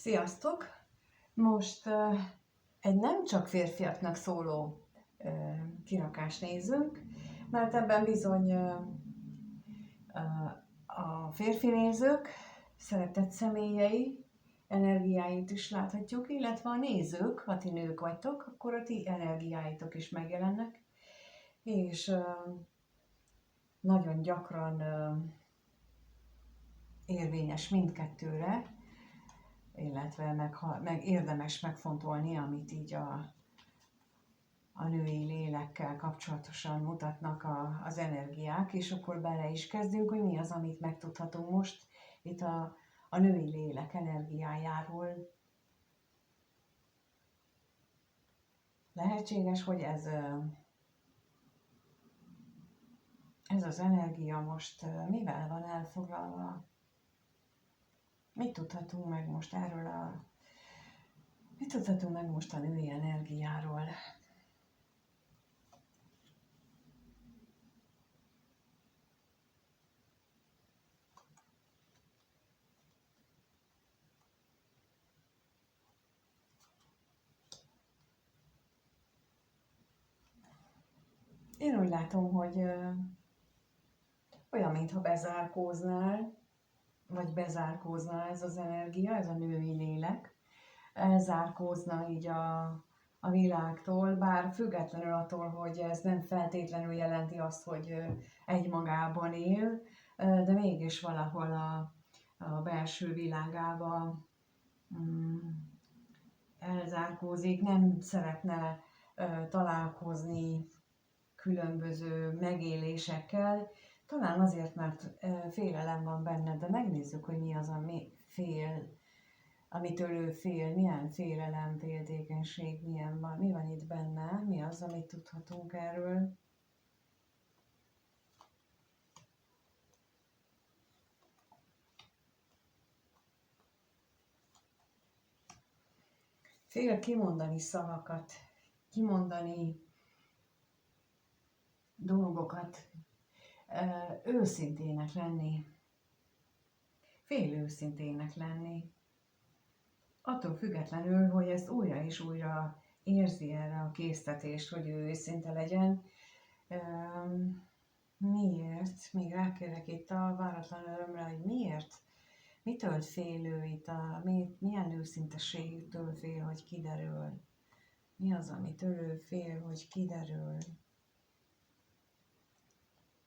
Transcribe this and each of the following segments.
Sziasztok! Most egy nem csak férfiaknak szóló kirakást nézünk, mert ebben bizony a férfi nézők szeretett személyei energiáit is láthatjuk, illetve a nézők, ha ti nők vagytok, akkor a ti energiáitok is megjelennek, és nagyon gyakran érvényes mindkettőre, illetve meg érdemes megfontolni, amit így a női lélekkel kapcsolatosan mutatnak az energiák, és akkor bele is kezdünk, hogy mi az, amit megtudhatunk most itt a női lélek energiájáról. Lehetséges, hogy ez az energia most mivel van elfoglalva? Mit tudhatunk meg most erről mit tudhatunk meg most a női energiáról? Én úgy látom, hogy olyan, mintha bezárkóznál, vagy bezárkózna ez az energia, ez a női lélek, elzárkózna így a világtól, bár függetlenül attól, hogy ez nem feltétlenül jelenti azt, hogy egymagában él, de mégis valahol a belső világába elzárkózik, nem szeretne találkozni különböző megélésekkel, talán azért, mert félelem van benne, de megnézzük, hogy mi az, ami amitől ő fél, milyen félelem, féltékenység, mi van itt benne, mi az, amit tudhatunk erről. Fél kimondani szavakat, kimondani dolgokat, őszintének lenni, fél őszintének lenni. Attól függetlenül, hogy ezt újra és újra érzi erre a késztetést, hogy ő őszinte legyen. Miért? Még rákérek itt a váratlan örömre, hogy miért? Mitől fél ő itt? Milyen őszinteségtől fél, hogy kiderül? Mi az, amitől ő fél, hogy kiderül?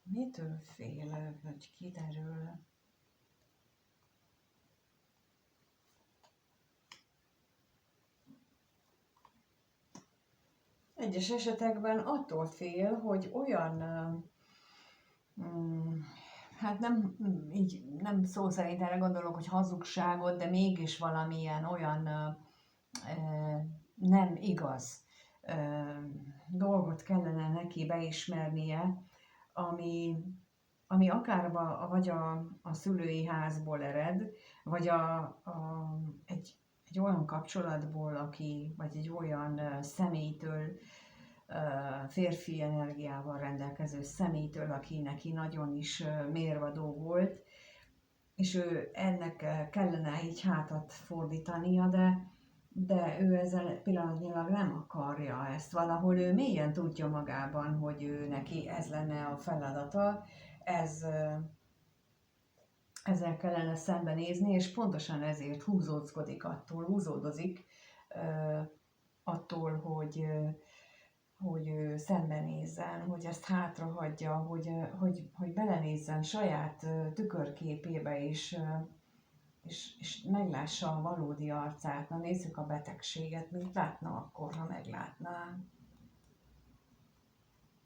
Mitől fél, hogy kiderül? Egyes esetekben attól fél, hogy olyan, hát nem szó szerint erre gondolok, hogy hazugságot, de mégis valamilyen olyan nem igaz dolgot kellene neki beismernie, ami akár vagy a szülői házból ered, vagy egy olyan kapcsolatból, vagy egy olyan személytől, férfi energiával rendelkező személytől, aki neki nagyon is mérvadó volt, és ő ennek kellene így hátat fordítania, de ő ezzel pillanatnyilag nem akarja ezt. Valahol ő mélyen tudja magában, hogy ő neki ez lenne a feladata, ezzel kellene szembenézni, és pontosan ezért húzódozik attól, hogy ő szembenézzen, hogy ezt hátrahagyja, hogy belenézzen saját tükörképébe is, és meglássa a valódi arcát. Na nézzük a betegséget, mit látna akkor, ha meglátná?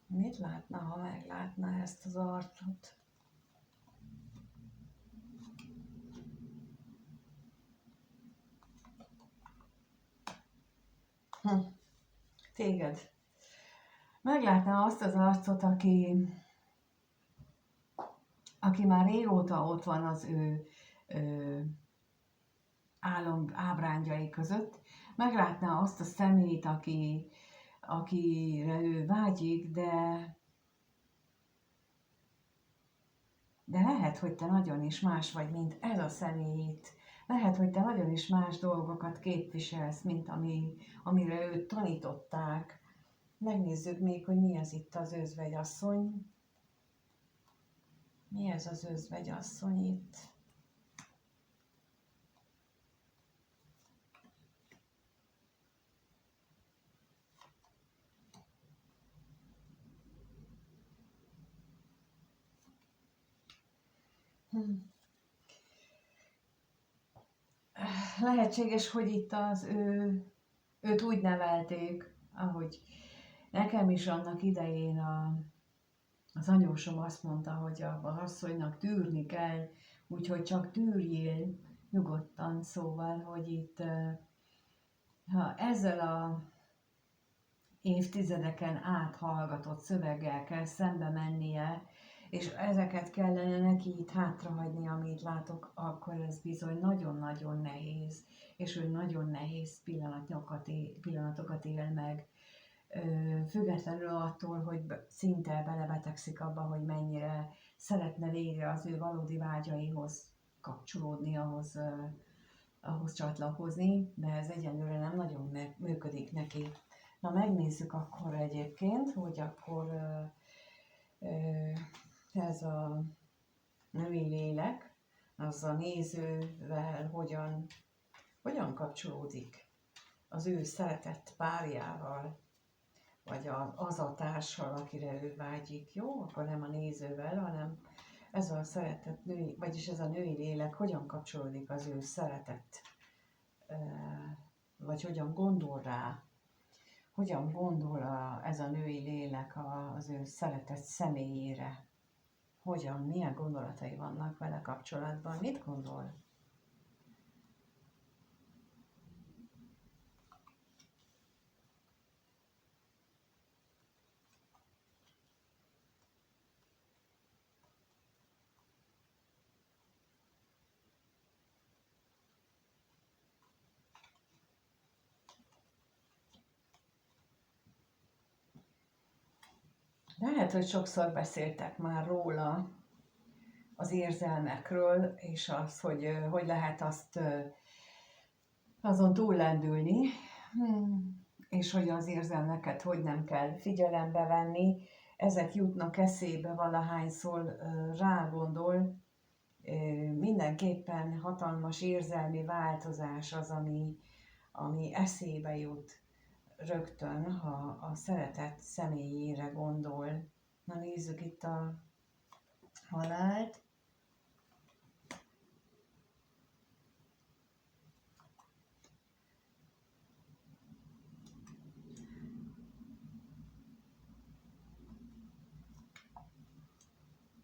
Mit látna, ha meglátná ezt az arcot? Téged. Meglátná azt az arcot, aki már régóta ott van az ő ábrándjai között, meglátná azt a személyt, akire ő vágyik, de lehet, hogy te nagyon is más vagy, mint ez a személyt Lehet, hogy te nagyon is más dolgokat képviselsz, mint amire őt tanították. Megnézzük még, hogy mi ez itt az özvegyasszony. Mi ez az özvegyasszony itt? Lehetséges, hogy itt őt úgy nevelték, ahogy nekem is annak idején az anyósom azt mondta, hogy az asszonynak tűrni kell, úgyhogy csak tűrjél nyugodtan, szóval, hogy itt ha ezzel a évtizedeken áthallgatott szöveggel kell szembe mennie, és ezeket kellene neki itt hátrahagyni, amit látok, akkor ez bizony nagyon-nagyon nehéz, és ő nagyon nehéz pillanatokat él meg, függetlenül attól, hogy szinte belebetegszik abba, hogy mennyire szeretne végre az ő valódi vágyaihoz kapcsolódni, ahhoz csatlakozni, de ez egyelőre nem nagyon működik neki. Na megnézzük akkor egyébként, hogy akkor ez a női lélek, az a nézővel hogyan kapcsolódik az ő szeretett párjával, vagy az a társal, akire ő vágyik. Jó, akkor nem a nézővel, hanem ez a szeretett női, vagyis ez a női lélek hogyan kapcsolódik az ő szeretett, vagy hogyan gondol rá, hogyan gondol ez a női lélek az ő szeretett személyére, milyen gondolatai vannak vele kapcsolatban, mit gondol? Lehet, hogy sokszor beszéltek már róla, az érzelmekről, és az, hogy lehet azon túllendülni, és hogy az érzelmeket hogy nem kell figyelembe venni. Ezek jutnak eszébe valahányszor rágondol. Mindenképpen hatalmas érzelmi változás az, ami eszébe jut rögtön, ha a szeretett személyére gondol. Na nézzük itt a halált.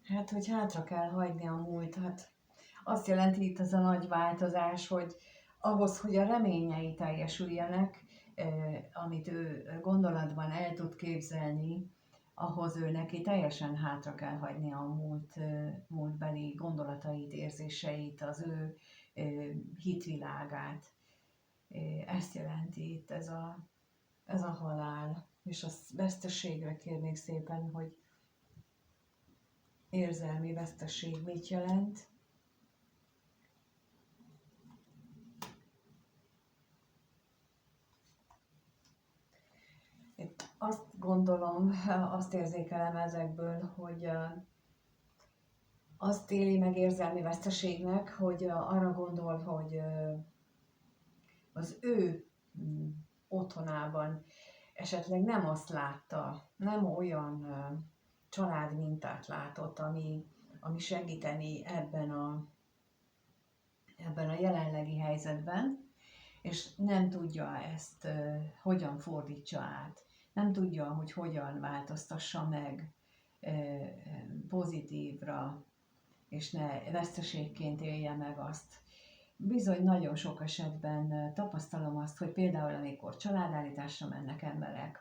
Hát, hogy hátra kell hagyni a múltat. Azt jelenti itt az a nagy változás, hogy ahhoz, hogy a reményei teljesüljenek, amit ő gondolatban el tud képzelni, ahhoz ő neki teljesen hátra kell hagyni a múltbeli gondolatait, érzéseit, az ő hitvilágát. Ezt jelenti itt ez a halál. És a veszteségre kérnék szépen, hogy érzelmi veszteség mit jelent. Itt azt gondolom, azt érzékelem ezekből, hogy azt éli meg érzelmi veszteségnek, hogy arra gondol, hogy az ő otthonában esetleg nem azt látta, nem olyan családmintát látott, ami segíteni ebben a jelenlegi helyzetben, és nem tudja ezt hogyan fordítsa át. Nem tudja, hogy hogyan változtassa meg pozitívra, és ne veszteségként élje meg azt. Bizony nagyon sok esetben tapasztalom azt, hogy például amikor családállításra mennek emberek,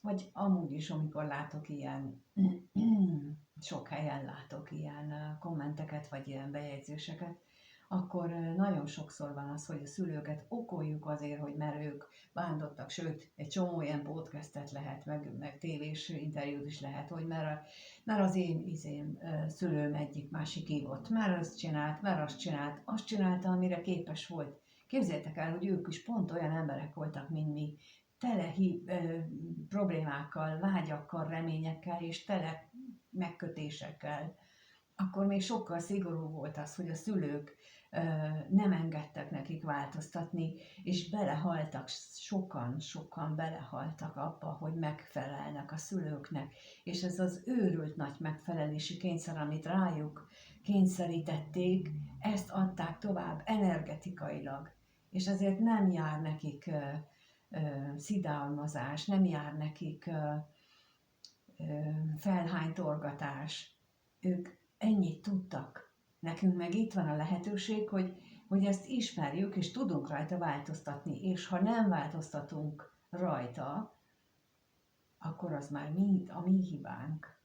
vagy amúgy is, amikor látok ilyen, sok helyen látok ilyen kommenteket, vagy ilyen bejegyzéseket, akkor nagyon sokszor van az, hogy a szülőket okoljuk azért, hogy mert ők bántottak, sőt, egy csomó ilyen podcastet lehet, meg tévés interjút is lehet, hogy mert az én szülőm egyik másik ívott, mert azt csinált, mert azt csinálta, amire képes volt. Képzeljétek el, hogy ők is pont olyan emberek voltak, mint mi, tele problémákkal, vágyakkal, reményekkel, és tele megkötésekkel. Akkor még sokkal szigorú volt az, hogy a szülők nem engedtek nekik változtatni, és belehaltak, sokan belehaltak abba, hogy megfelelnek a szülőknek, és ez az őrült nagy megfelelési kényszer, amit rájuk kényszerítették, ezt adták tovább energetikailag, és ezért nem jár nekik szidalmazás, nem jár nekik felhánytorgatás. Ők ennyit tudtak. Nekünk meg itt van a lehetőség, hogy ezt ismerjük, és tudunk rajta változtatni, és ha nem változtatunk rajta, akkor az már a mi hibánk.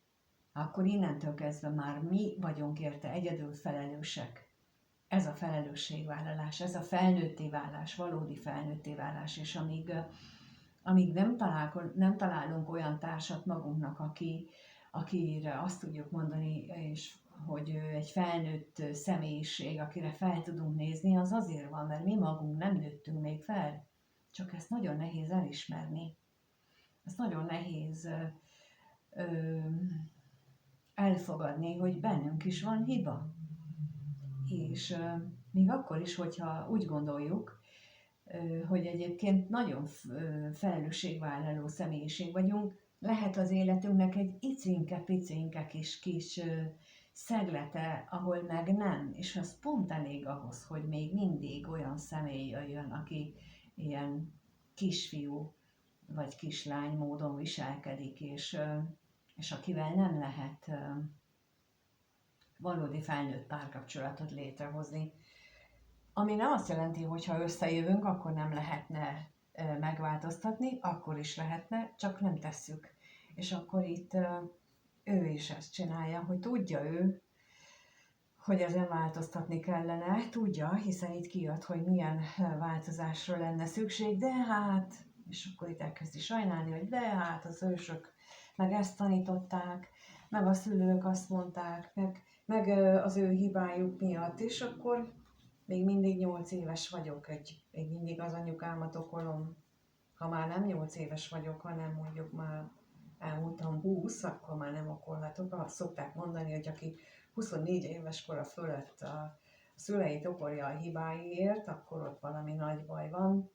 Akkor innentől kezdve már mi vagyunk érte egyedül felelősek. Ez a felelősségvállalás, ez a felnőtté válás, valódi felnőtté válás, és amíg nem találunk olyan társat magunknak, akire azt tudjuk mondani, és hogy ő egy felnőtt személyiség, akire fel tudunk nézni, az azért van, mert mi magunk nem nőttünk még fel. Csak ezt nagyon nehéz elismerni. Ezt nagyon nehéz elfogadni, hogy bennünk is van hiba. És még akkor is, hogyha úgy gondoljuk, hogy egyébként nagyon felelősségvállaló személyiség vagyunk, lehet az életünknek egy icinke-picinke kis szeglete, ahol meg nem, és az pont elég ahhoz, hogy még mindig olyan személy jöjjön, aki ilyen kisfiú vagy kislány módon viselkedik, és akivel nem lehet valódi felnőtt párkapcsolatot létrehozni. Ami nem azt jelenti, hogy ha összejövünk, akkor nem lehetne megváltoztatni, akkor is lehetne, csak nem tesszük. És akkor itt ő is ezt csinálja, hogy tudja ő, hogy ezen változtatni kellene, tudja, hiszen itt kijött, hogy milyen változásra lenne szükség, de hát, és akkor itt elkezdi sajnálni, hogy de hát az ősök meg ezt tanították, meg a szülők azt mondták, meg az ő hibájuk miatt, és akkor még mindig 8 éves vagyok, még mindig az anyukámat okolom. Ha már nem 8 éves vagyok, hanem mondjuk már elmúltam 20, akkor már nem okolhatok. Azt szokták mondani, hogy aki 24 éves kora fölött a szüleit okolja a hibáiért, akkor ott valami nagy baj van.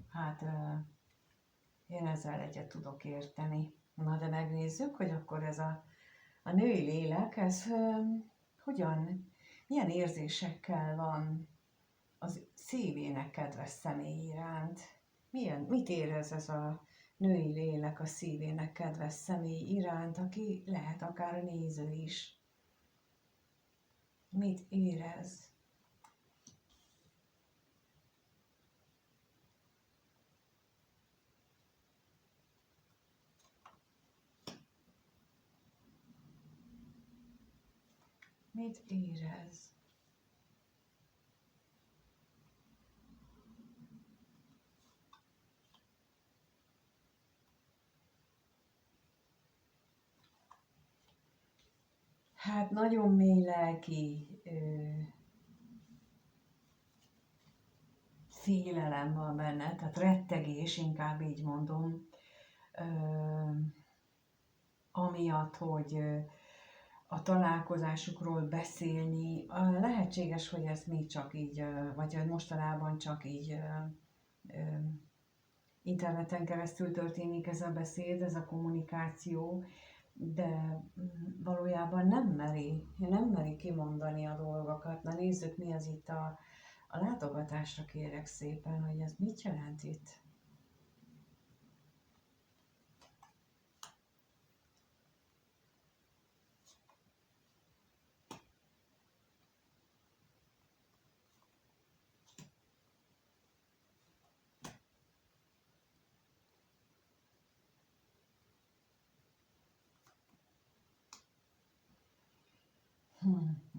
Hát én ezzel egyet tudok érteni. Na de megnézzük, hogy akkor ez a női lélek, ez milyen érzésekkel van az szívének kedves személy iránt. Mit érez ez a női lélek a szívének kedves személy iránt, aki lehet akár a néző is? Mit érez? Mit érez? Hát nagyon mély lelki félelem van benne, tehát rettegés, inkább így mondom, amiatt, hogy a találkozásukról beszélni, lehetséges, hogy ez még csak így, vagy hogy mostanában csak így interneten keresztül történik ez a beszéd, ez a kommunikáció, de valójában nem meri kimondani a dolgokat. Na nézzük, mi az itt a látogatásra, kérek szépen, hogy ez mit jelent itt.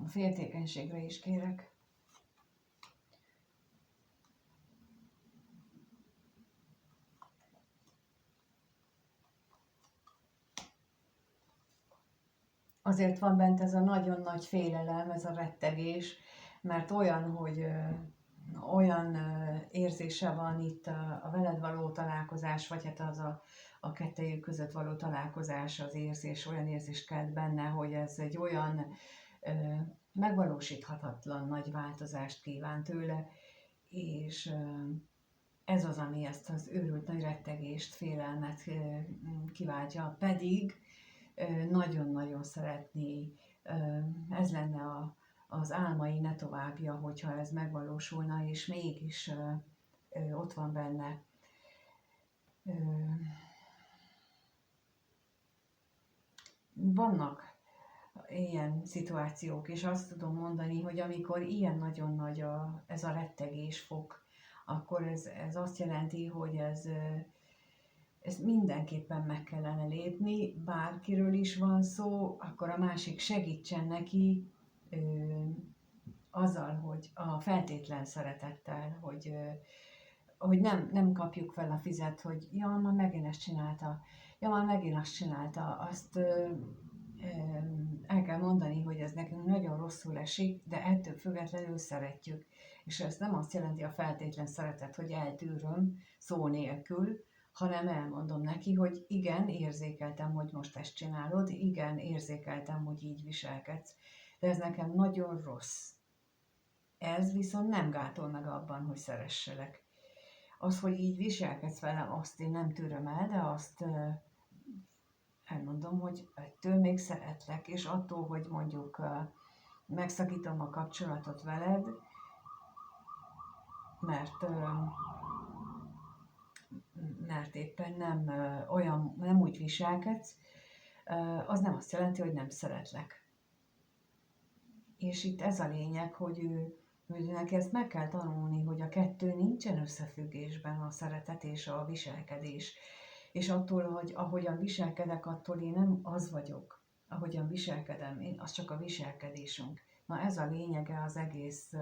A féltékenységre is kérek. azért van bent ez a nagyon nagy félelem, ez a rettegés, mert olyan, hogy olyan érzése van itt a veled való találkozás, vagy hát az a kettejük között való találkozás, az érzés, olyan érzés kelt benne, hogy ez egy olyan megvalósíthatatlan nagy változást kíván tőle, és ez az, ami ezt az őrült nagy rettegést, félelmet kiváltja, pedig nagyon-nagyon szeretné, ez lenne az álmai ne továbbja, hogyha ez megvalósulna, és mégis ott van benne. Vannak ilyen szituációk, és azt tudom mondani, hogy amikor ilyen nagyon nagy ez a rettegés fok, akkor ez azt jelenti, hogy ez mindenképpen meg kellene lépni, bárkiről is van szó, akkor a másik segítsen neki azzal, hogy a feltétlen szeretettel, hogy nem kapjuk fel a fizet, hogy ja, már megint ezt csinálta, ja, már megint azt csinálta, azt el kell mondani, hogy ez nekünk nagyon rosszul esik, de ettől függetlenül szeretjük. És ez nem azt jelenti a feltétlen szeretet, hogy eltűröm szó nélkül, hanem elmondom neki, hogy igen, érzékeltem, hogy most ezt csinálod, igen, érzékeltem, hogy így viselkedsz, de ez nekem nagyon rossz. Ez viszont nem gátol meg abban, hogy szeresselek. Az, hogy így viselkedsz velem, azt én nem tűröm el, de azt elmondom, hogy ettől még szeretlek, és attól, hogy mondjuk megszakítom a kapcsolatot veled, mert éppen nem úgy viselkedsz, az nem azt jelenti, hogy nem szeretlek. És itt ez a lényeg, hogy neki ezt meg kell tanulni, hogy a kettő nincsen összefüggésben, a szeretet és a viselkedés. És attól, hogy ahogyan viselkedek, attól én nem az vagyok. Ahogyan viselkedem, az csak a viselkedésünk. Na ez a lényege az egész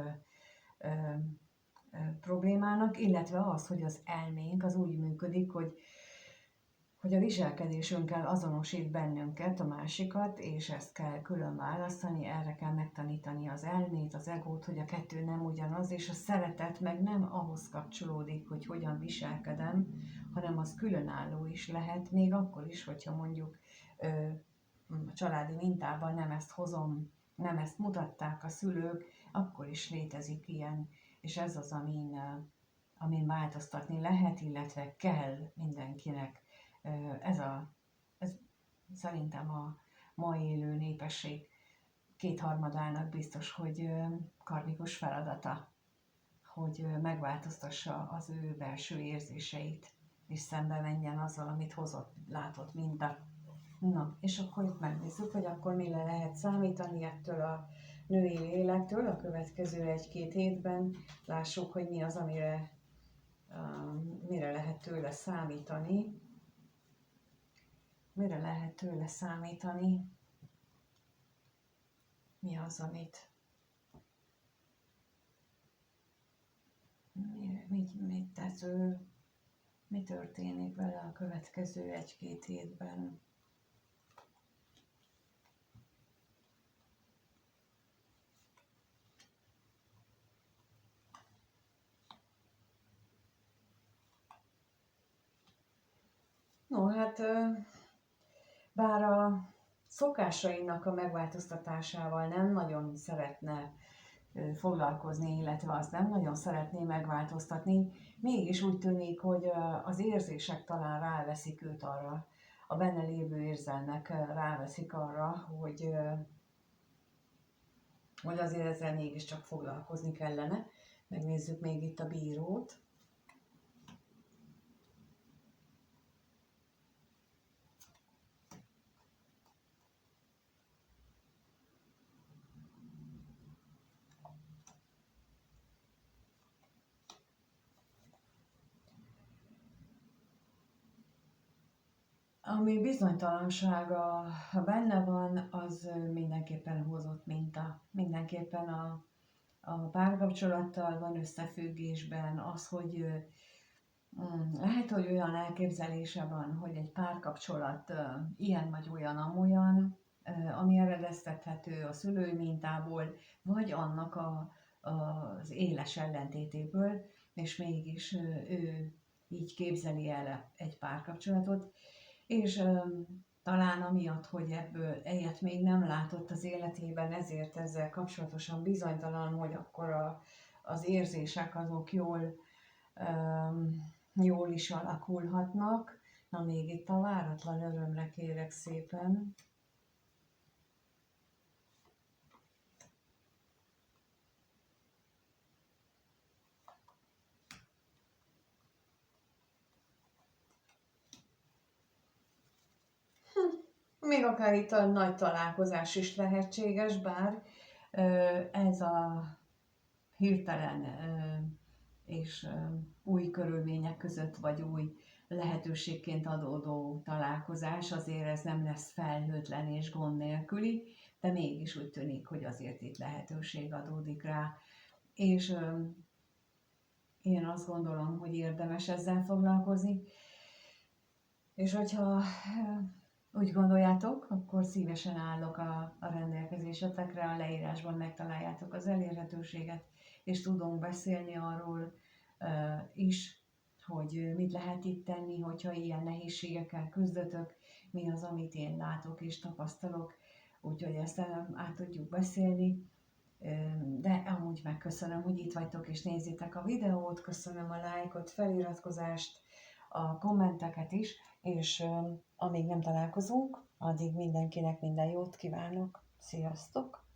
problémának, illetve az, hogy az elménk az úgy működik, hogy a viselkedésünkkel azonosít bennünket, a másikat, és ezt kell külön választani, erre kell megtanítani az elmét, az egót, hogy a kettő nem ugyanaz, és a szeretet meg nem ahhoz kapcsolódik, hogy hogyan viselkedem, hanem az különálló is lehet, még akkor is, hogyha mondjuk a családi mintában nem ezt hozom, nem ezt mutatták a szülők, akkor is létezik ilyen, és ez az, amin változtatni lehet, illetve kell mindenkinek. Ez szerintem a mai élő népesség 2/3 biztos, hogy karmikus feladata, hogy megváltoztassa az ő belső érzéseit, és szembe menjen azzal, amit hozott, látott minta. Na, és akkor itt megnézzük, hogy akkor mire lehet számítani ettől a női lélektől a következő 1-2 hétben. Lássuk, hogy mi az, mire lehet tőle számítani. Mire lehet tőle számítani? Mi az, mit tesz ő? Mi történik vele a következő 1-2 hétben? No, hát bár a szokásainak a megváltoztatásával nem nagyon szeretne foglalkozni, illetve azt nem nagyon szeretné megváltoztatni, mégis úgy tűnik, hogy az érzések talán ráveszik őt arra, a benne lévő érzelmek ráveszik arra, hogy azért ezzel mégiscsak foglalkozni kellene. Megnézzük még itt a bírót. Ami bizonytalansága benne van, az mindenképpen hozott minta. Mindenképpen a párkapcsolattal van összefüggésben az, hogy lehet, hogy olyan elképzelése van, hogy egy párkapcsolat ilyen vagy olyan amolyan, ami eredeztethető a szülői mintából, vagy annak az éles ellentétéből, és mégis ő így képzeli el egy párkapcsolatot, és talán amiatt, hogy ebből ilyet még nem látott az életében, ezért ezzel kapcsolatosan bizonytalan, hogy akkor az érzések azok jól is alakulhatnak. Na még itt a váratlan örömre kérek szépen. Még akár itt a nagy találkozás is lehetséges, bár ez a hirtelen és új körülmények között, vagy új lehetőségként adódó találkozás, azért ez nem lesz felhőtlen és gond nélküli, de mégis úgy tűnik, hogy azért itt lehetőség adódik rá. És én azt gondolom, hogy érdemes ezzel foglalkozni, és hogyha úgy gondoljátok, akkor szívesen állok a rendelkezésetekre, a leírásban megtaláljátok az elérhetőséget, és tudunk beszélni arról is, hogy mit lehet itt tenni, hogyha ilyen nehézségekkel küzdötök, mi az, amit én látok és tapasztalok, úgyhogy ezt át tudjuk beszélni. De amúgy megköszönöm, hogy itt vagytok és nézitek a videót, köszönöm a lájkot, feliratkozást, a kommenteket is, és amíg nem találkozunk, addig mindenkinek minden jót kívánok. Sziasztok!